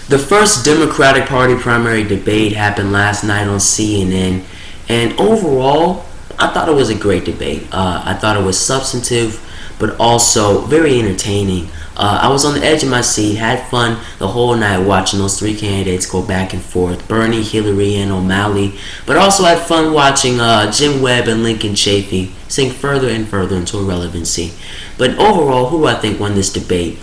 The first Democratic Party primary debate happened last night on CNN, and overall, I thought it was a great debate. I thought it was substantive, but also very entertaining. I was on the edge of my seat, had fun the whole night watching those three candidates go back and forth, Bernie, Hillary, and O'Malley, but also had fun watching Jim Webb and Lincoln Chafee sink further and further into irrelevancy. But overall, who do I think won this debate?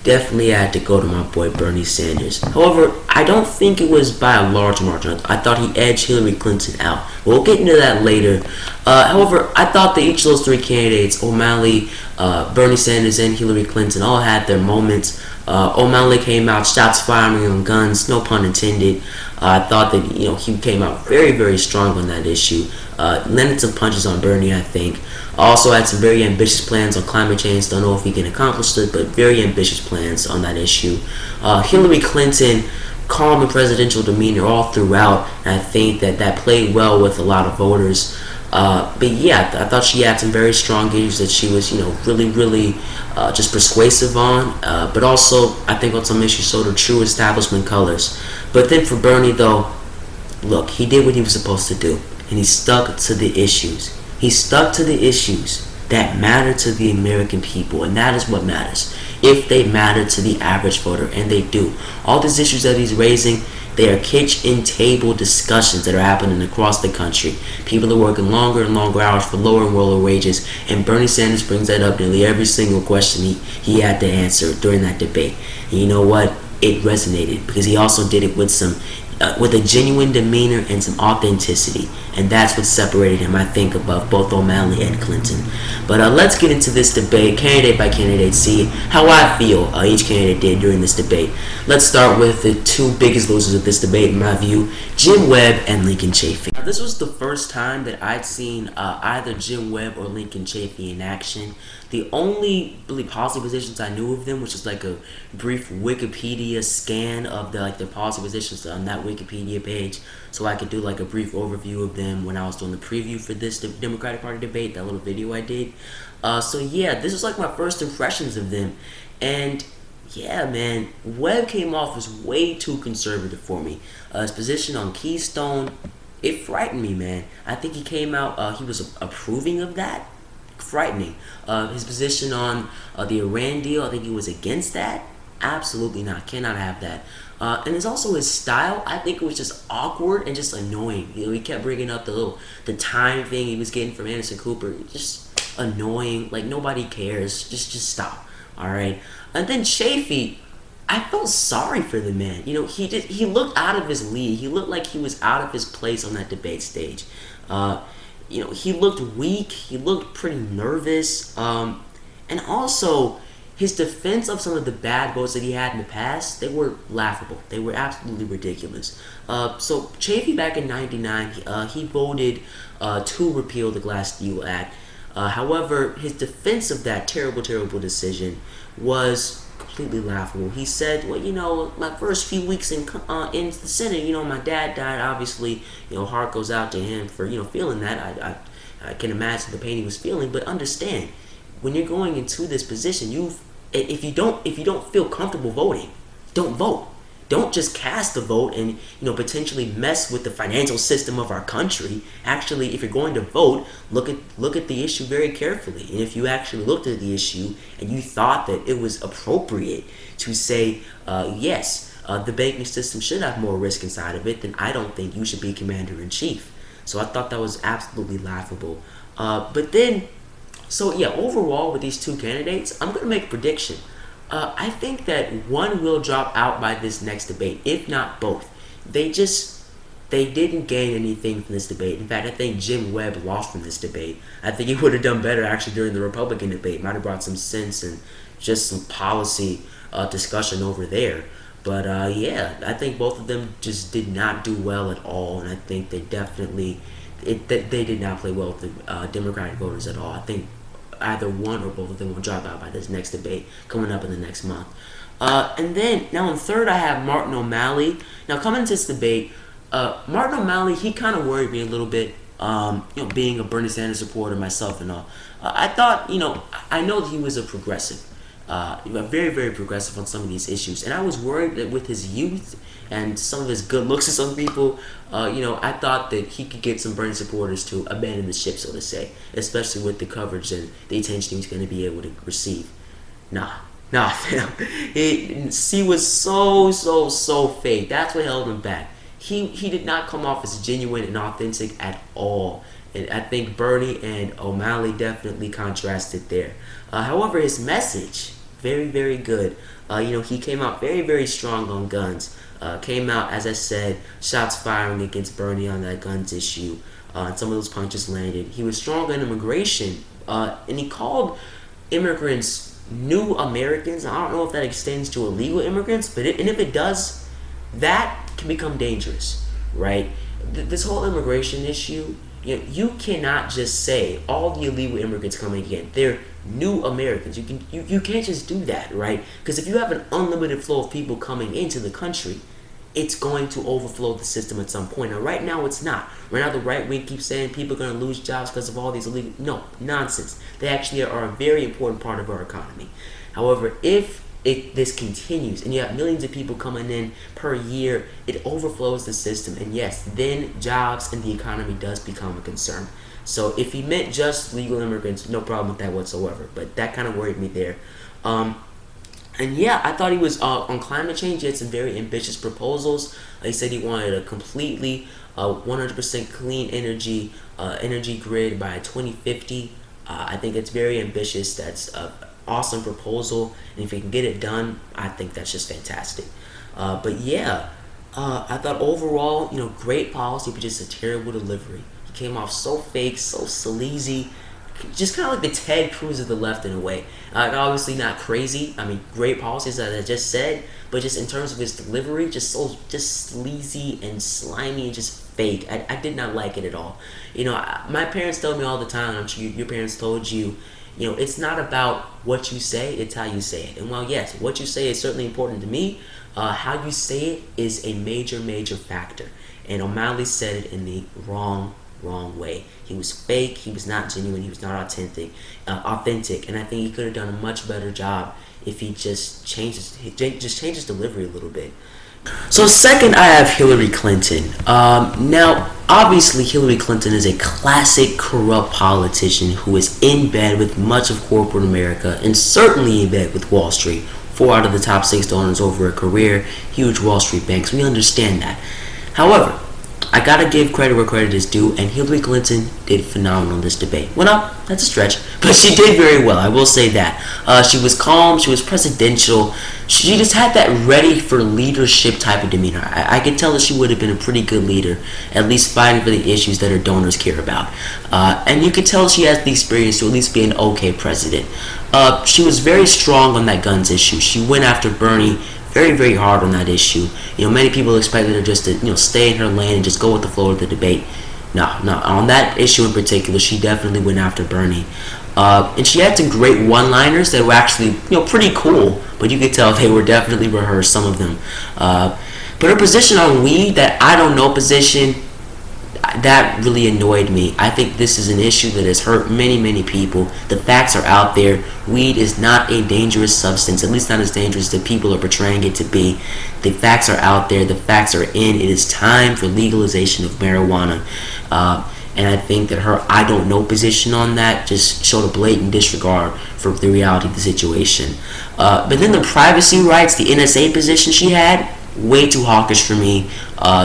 Definitely had to go to my boy Bernie Sanders. However, I don't think it was by a large margin. I thought he edged Hillary Clinton out. We'll get into that later. However, I thought that each of those three candidates, O'Malley, Bernie Sanders, and Hillary Clinton, all had their moments. O'Malley came out shots firing on guns, no pun intended. I thought that he came out very, very strong on that issue. Landed some punches on Bernie, I think. Also had some very ambitious plans on climate change. Don't know if he can accomplish it, but very ambitious plans on that issue. Hillary Clinton, calm and presidential demeanor all throughout. And I think that played well with a lot of voters. But yeah, I thought she had some very strong issues that she was, really just persuasive on. But also, I think on some issues showed her true establishment colors. But then for Bernie, though, look, he did what he was supposed to do, and he stuck to the issues. He stuck to the issues that matter to the American people, and that is what matters. If they matter to the average voter, and they do. All these issues that he's raising, they are kitchen table discussions that are happening across the country. People are working longer and longer hours for lower and lower wages, and Bernie Sanders brings that up nearly every single question he had to answer during that debate. And you know what? It resonated because he also did it with with a genuine demeanor and some authenticity, and that's what separated him, I think, above both O'Malley and Clinton. But let's get into this debate, candidate by candidate, see how I feel each candidate did during this debate. Let's start with the two biggest losers of this debate, in my view, Jim Webb and Lincoln Chafee. Now, this was the first time that I'd seen either Jim Webb or Lincoln Chafee in action. The only really policy positions I knew of them, which is like a brief Wikipedia scan of the policy positions on that Wikipedia page, so I could do like a brief overview of them when I was doing the preview for this Democratic Party debate, that little video I did. So yeah, this was like my first impressions of them, and yeah, man, Webb came off as way too conservative for me. His position on Keystone, it frightened me, man. I think he came out, he was approving of that. Frightening. His position on the Iran deal, I think he was against that. Absolutely not. Cannot have that. And there's also his style. I think it was just awkward and just annoying. He kept bringing up the time thing he was getting from Anderson Cooper. Just annoying. Like, nobody cares. Just stop. All right. And then Chafee, I felt sorry for the man. He looked out of his league. He looked like he was out of his place on that debate stage. He looked weak. He looked pretty nervous. And also, his defense of some of the bad votes that he had in the past, they were laughable. They were absolutely ridiculous. So Chafee back in '99, he voted to repeal the Glass-Steagall Act. However, his defense of that terrible, terrible decision was completely laughable. He said, well, my first few weeks in the Senate, my dad died. Obviously, heart goes out to him for, feeling that. I can imagine the pain he was feeling, but understand, when you're going into this position, if you don't feel comfortable voting, don't vote. Don't just cast a vote and potentially mess with the financial system of our country. Actually, if you're going to vote, look at the issue very carefully. And if you actually looked at the issue and you thought that it was appropriate to say yes, the banking system should have more risk inside of it, then I don't think you should be commander-in-chief. So I thought that was absolutely laughable. But then, so yeah, overall with these two candidates, I'm gonna make a prediction. I think that one will drop out by this next debate, if not both. They didn't gain anything from this debate. In fact, I think Jim Webb lost from this debate. I think he would have done better actually during the Republican debate. Might have brought some sense and just some policy discussion over there. But yeah, I think both of them just did not do well at all, and I think they definitely they did not play well with the Democratic voters at all. I think either one or both of them will drop out by this next debate coming up in the next month. And then, now in third, I have Martin O'Malley. Now, coming into this debate, Martin O'Malley, he kind of worried me a little bit, being a Bernie Sanders supporter myself and all. I thought, I know that he was a progressive. very, very progressive on some of these issues. And I was worried that with his youth and some of his good looks to some people, I thought that he could get some Bernie supporters to abandon the ship, so to say, especially with the coverage and the attention he was going to be able to receive. Nah, fam. He was so fake. That's what held him back. He did not come off as genuine and authentic at all. And I think Bernie and O'Malley definitely contrasted there. However, his message, very, very good. He came out very, very strong on guns. Came out, as I said, shots firing against Bernie on that guns issue. And some of those punches landed. He was strong on immigration. And he called immigrants new Americans. I don't know if that extends to illegal immigrants, but if it does, that can become dangerous, right? This whole immigration issue, you cannot just say all the illegal immigrants coming in, they're new Americans. You can't just do that, right? Because if you have an unlimited flow of people coming into the country, it's going to overflow the system at some point. Now, right now, it's not. Right now, the right wing keeps saying people are going to lose jobs because of all these illegal... No, nonsense. They actually are a very important part of our economy. However, if this continues and you have millions of people coming in per year, it overflows the system. And yes, then jobs and the economy does become a concern. So if he meant just legal immigrants, no problem with that whatsoever. But that kind of worried me there. And yeah, I thought he was on climate change. He had some very ambitious proposals. He said he wanted a completely 100% clean energy grid by 2050. I think it's very ambitious. That's an awesome proposal. And if he can get it done, I think that's just fantastic. But yeah, I thought overall, great policy, but just a terrible delivery. He came off so fake, so sleazy. Just kind of like the Ted Cruz of the left in a way. Obviously not crazy. I mean, great policies as I just said, but just in terms of his delivery, just sleazy and slimy and just fake. I did not like it at all. My parents tell me all the time, I'm sure your parents told you, it's not about what you say, it's how you say it. And while yes, what you say is certainly important to me, how you say it is a major factor. And O'Malley said it in the wrong way. He was fake, he was not genuine, he was not authentic, and I think he could have done a much better job if he just changed his delivery a little bit. So second, I have Hillary Clinton. Now, obviously, Hillary Clinton is a classic corrupt politician who is in bed with much of corporate America and certainly in bed with Wall Street. 4 out of the top 6 donors over a career, huge Wall Street banks. We understand that. However, I gotta give credit where credit is due, and Hillary Clinton did phenomenal in this debate. Well, no, that's a stretch, but she did very well, I will say that. She was calm, she was presidential, she just had that ready for leadership type of demeanor. I could tell that she would have been a pretty good leader, at least fighting for the issues that her donors care about. And you could tell she has the experience to at least be an okay president. She was very strong on that guns issue. She went after Bernie very hard on that issue. Many people expected her just to stay in her lane and just go with the flow of the debate. No, on that issue in particular, she definitely went after Bernie. And she had some great one-liners that were actually pretty cool, but you could tell they were definitely rehearsed, some of them. But her position on weed, that I don't know position, that really annoyed me. I think this is an issue that has hurt many people. The facts are out there. Weed is not a dangerous substance, at least not as dangerous as people are portraying it to be. The facts are out there. The facts are in. It is time for legalization of marijuana. And I think that her I don't know position on that just showed a blatant disregard for the reality of the situation. But then the privacy rights, the NSA position she had, way too hawkish for me.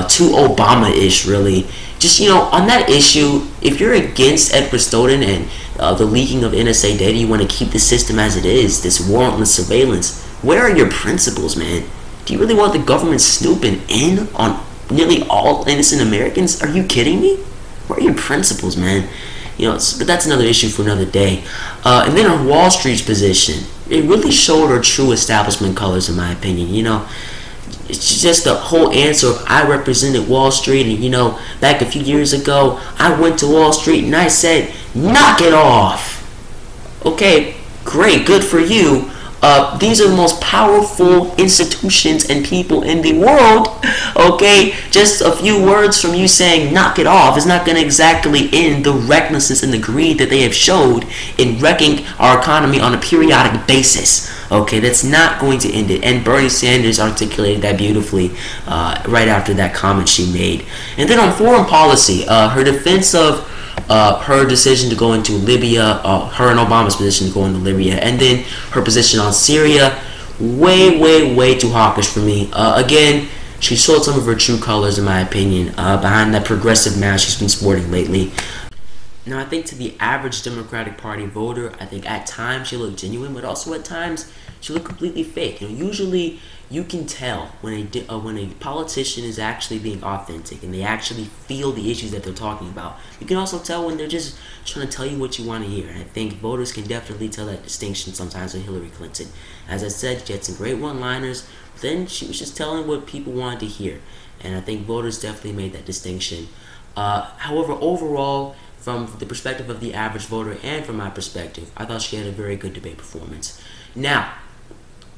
Too Obama-ish, really. Just, on that issue, if you're against Edward Snowden and the leaking of NSA data, you want to keep the system as it is, this warrantless surveillance, where are your principles, man? Do you really want the government snooping in on nearly all innocent Americans? Are you kidding me? Where are your principles, man? But that's another issue for another day. And then her Wall Street's position, it really showed her true establishment colors, in my opinion. It's just the whole answer of I represented Wall Street, and back a few years ago, I went to Wall Street and I said, knock it off. Okay, great, good for you. These are the most powerful institutions and people in the world. Okay, just a few words from you saying knock it off is not going to exactly end the recklessness and the greed that they have showed in wrecking our economy on a periodic basis. Okay, that's not going to end it. And Bernie Sanders articulated that beautifully right after that comment she made. And then on foreign policy, her defense of her decision to go into Libya, her and Obama's position to go into Libya, and then her position on Syria, way too hawkish for me. Again, she showed some of her true colors, in my opinion, behind that progressive mask she's been sporting lately. Now, I think to the average Democratic Party voter, I think at times she looked genuine, but also at times she looked completely fake. Usually you can tell when a politician is actually being authentic and they actually feel the issues that they're talking about. You can also tell when they're just trying to tell you what you want to hear. And I think voters can definitely tell that distinction sometimes with Hillary Clinton. As I said, she had some great one-liners, but then she was just telling what people wanted to hear. And I think voters definitely made that distinction. However, overall, from the perspective of the average voter and from my perspective, I thought she had a very good debate performance. Now,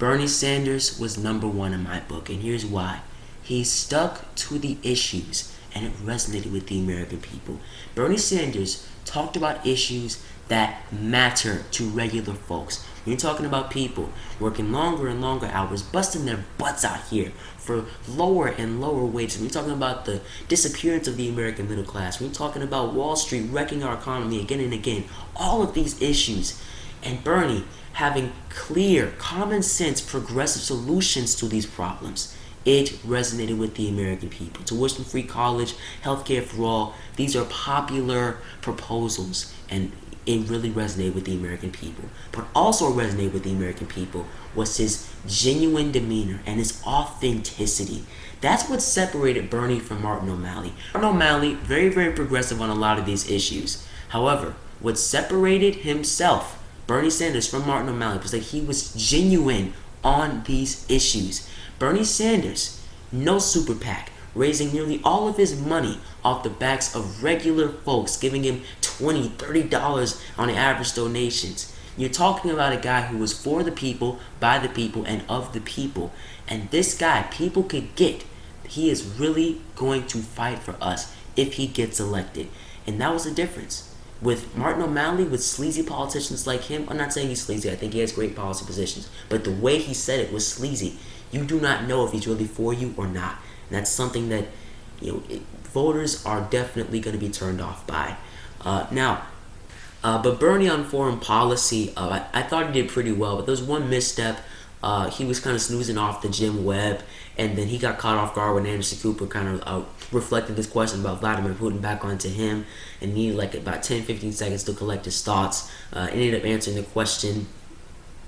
Bernie Sanders was #1 in my book, and here's why. He stuck to the issues, and it resonated with the American people. Bernie Sanders talked about issues that matter to regular folks. When you're talking about people working longer and longer hours, busting their butts out here for lower and lower wages, when you're talking about the disappearance of the American middle class, when you're talking about Wall Street wrecking our economy again and again, all of these issues, and Bernie having clear, common sense, progressive solutions to these problems, it resonated with the American people. Tuition-free college, healthcare for all, these are popular proposals, and it really resonated with the American people. But also resonated with the American people was his genuine demeanor and his authenticity. That's what separated Bernie from Martin O'Malley. Martin O'Malley, very progressive on a lot of these issues. However, what separated himself, Bernie Sanders, from Martin O'Malley was that he was genuine on these issues. Bernie Sanders, no super PAC, raising nearly all of his money off the backs of regular folks, giving him $20, $30 on the average donations. You're talking about a guy who was for the people, by the people, and of the people. And this guy, people could get. He is really going to fight for us if he gets elected. And that was the difference. With Martin O'Malley, with sleazy politicians like him, I'm not saying he's sleazy, I think he has great policy positions, but the way he said it was sleazy. You do not know if he's really for you or not. And that's something that voters are definitely going to be turned off by. But Bernie on foreign policy, I thought he did pretty well, but there was one misstep. He was kind of snoozing off the Jim Webb, and then he got caught off guard when Anderson Cooper kind of reflected this question about Vladimir Putin back onto him, and needed like about 10-15 seconds to collect his thoughts. Ended up answering the question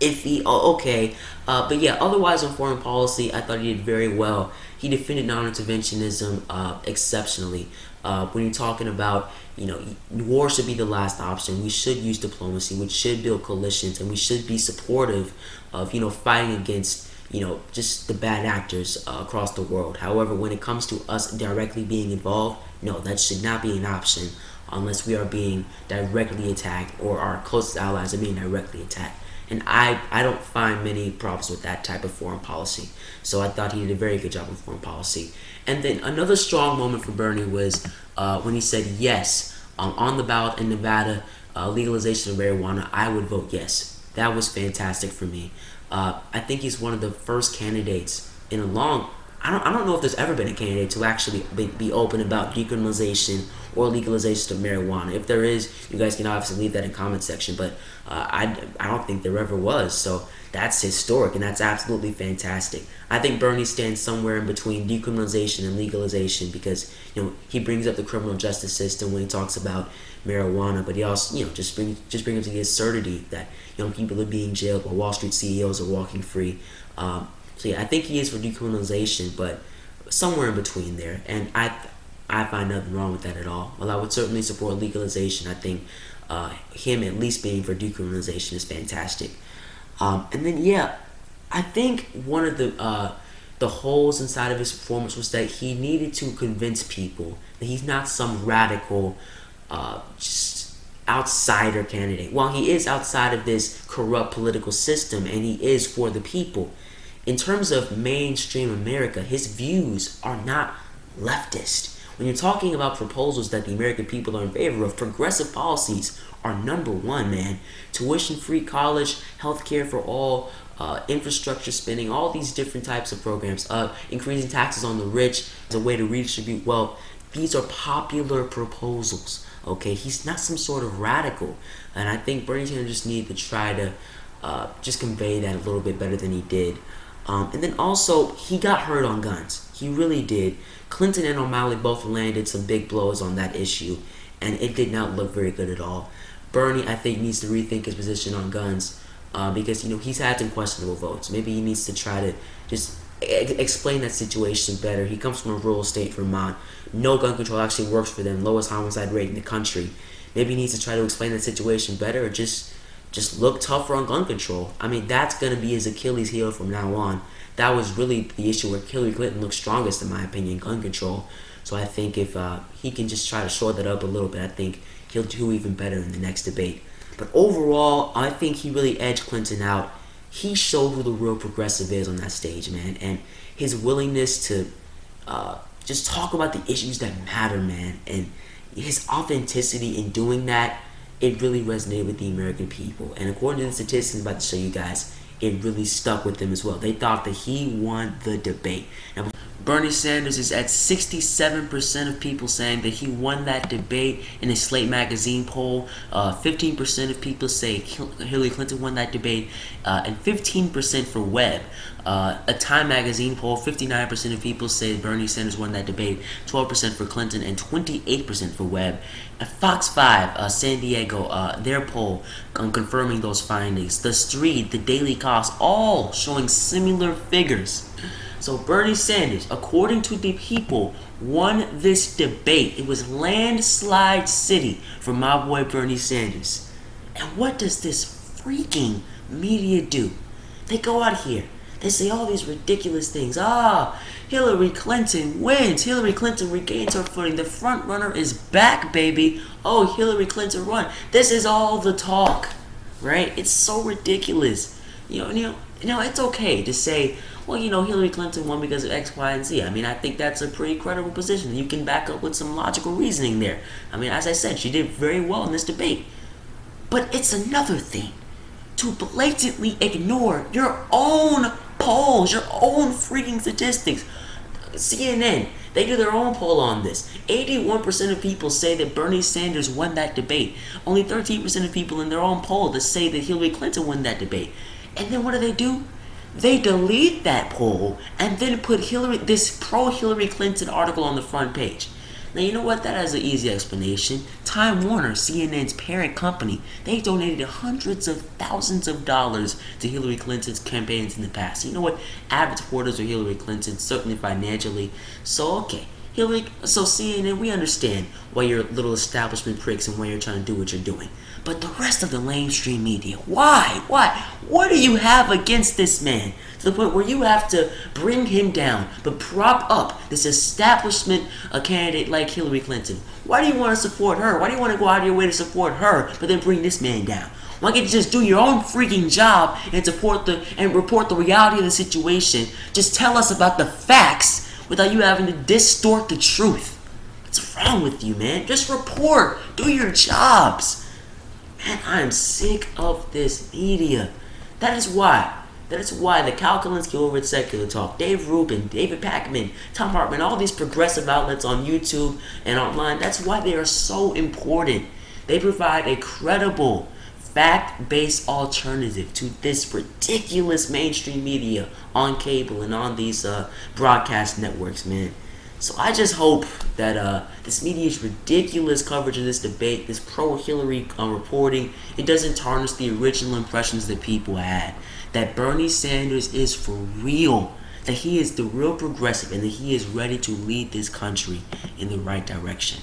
iffy. Okay. But yeah, otherwise on foreign policy, I thought he did very well. He defended non-interventionism exceptionally. When you're talking about, war should be the last option. We should use diplomacy. We should build coalitions, and we should be supportive of, fighting against, just the bad actors across the world. However, when it comes to us directly being involved, no, that should not be an option unless we are being directly attacked or our closest allies are being directly attacked. And I don't find many problems with that type of foreign policy. So I thought he did a very good job with foreign policy. And then another strong moment for Bernie was when he said yes, on the ballot in Nevada, legalization of marijuana, I would vote yes. That was fantastic for me. I think he's one of the first candidates in a long... I don't know if there's ever been a candidate to actually be open about decriminalization or legalization of marijuana. If there is, you guys can obviously leave that in the comment section, but I don't think there ever was. So that's historic, and that's absolutely fantastic. I think Bernie stands somewhere in between decriminalization and legalization because he brings up the criminal justice system when he talks about marijuana, but he also just brings up the absurdity that young people are being jailed while Wall Street CEOs are walking free. So yeah, I think he is for decriminalization, but somewhere in between there. And I find nothing wrong with that at all. While I would certainly support legalization, I think him at least being for decriminalization is fantastic. And then yeah, I think one of the holes inside of his performance was that he needed to convince people that he's not some radical, just outsider candidate. While he is outside of this corrupt political system and he is for the people, in terms of mainstream America, his views are not leftist. When you're talking about proposals that the American people are in favor of, progressive policies are #1, man. Tuition-free college, healthcare for all, infrastructure spending, all these different types of programs, increasing taxes on the rich as a way to redistribute wealth. These are popular proposals. Okay, he's not some sort of radical, and I think Bernie Sanders just need to try to just convey that a little bit better than he did. And then also, he got hurt on guns. He really did. Clinton and O'Malley both landed some big blows on that issue, and it did not look very good at all. Bernie, I think, needs to rethink his position on guns because, he's had some questionable votes. Maybe he needs to try to just explain that situation better. He comes from a rural state, Vermont. No gun control actually works for them. Lowest homicide rate in the country. Maybe he needs to try to explain that situation better, or just look tougher on gun control. I mean, that's going to be his Achilles heel from now on. That was really the issue where Hillary Clinton looked strongest, in my opinion, gun control. So I think if he can just try to shore that up a little bit, I think he'll do even better in the next debate. But overall, I think he really edged Clinton out. He showed who the real progressive is on that stage, man. And his willingness to just talk about the issues that matter, man. And his authenticity in doing that, it really resonated with the American people. And according to the statistics I'm about to show you guys, it really stuck with them as well. They thought that he won the debate. Now, Bernie Sanders is at 67% of people saying that he won that debate in a Slate magazine poll. 15% of people say Hillary Clinton won that debate, and 15% for Webb. A Time magazine poll, 59% of people say Bernie Sanders won that debate, 12% for Clinton, and 28% for Webb. Fox 5, San Diego, their poll confirming those findings. The Street, the Daily Cost, all showing similar figures. So Bernie Sanders, according to the people, won this debate. It was landslide city for my boy Bernie Sanders. And what does this freaking media do? They go out here. They say all these ridiculous things. Hillary Clinton wins. Hillary Clinton regains her footing. The front runner is back, baby. Oh, Hillary Clinton won. This is all the talk, right? It's so ridiculous. It's okay to say, well, Hillary Clinton won because of X, Y, and Z. I mean, I think that's a pretty credible position. You can back up with some logical reasoning there. I mean, as I said, she did very well in this debate. But it's another thing to blatantly ignore your own polls, your own freaking statistics. CNN, they do their own poll on this. 81% of people say that Bernie Sanders won that debate. Only 13% of people in their own poll that say that Hillary Clinton won that debate. And then what do? They delete that poll and then put this pro-Hillary Clinton article on the front page. Now, you know what? That has an easy explanation. Time Warner, CNN's parent company, they donated hundreds of thousands of dollars to Hillary Clinton's campaigns in the past. You know what? Avid supporters of Hillary Clinton, certainly financially. So, okay. So CNN, we understand why you're little establishment pricks and why you're trying to do what you're doing. But the rest of the mainstream media, why? What do you have against this man? To the point where you have to bring him down, but prop up this establishment candidate like Hillary Clinton. Why do you want to support her? Why do you want to go out of your way to support her, but then bring this man down? Why can't you just do your own freaking job and report the reality of the situation? Just tell us about the facts without you having to distort the truth. What's wrong with you, man? Just report. Do your jobs. Man, I am sick of this media. That is why the Cal Kalinske over at Secular Talk, Dave Rubin, David Pakman, Tom Hartman, all these progressive outlets on YouTube and online, that's why they are so important. They provide a credible, fact-based alternative to this ridiculous mainstream media on cable and on these broadcast networks, man. So I just hope that this media's ridiculous coverage of this debate, this pro-Hillary reporting, it doesn't tarnish the original impressions that people had. That Bernie Sanders is for real. That he is the real progressive and that he is ready to lead this country in the right direction.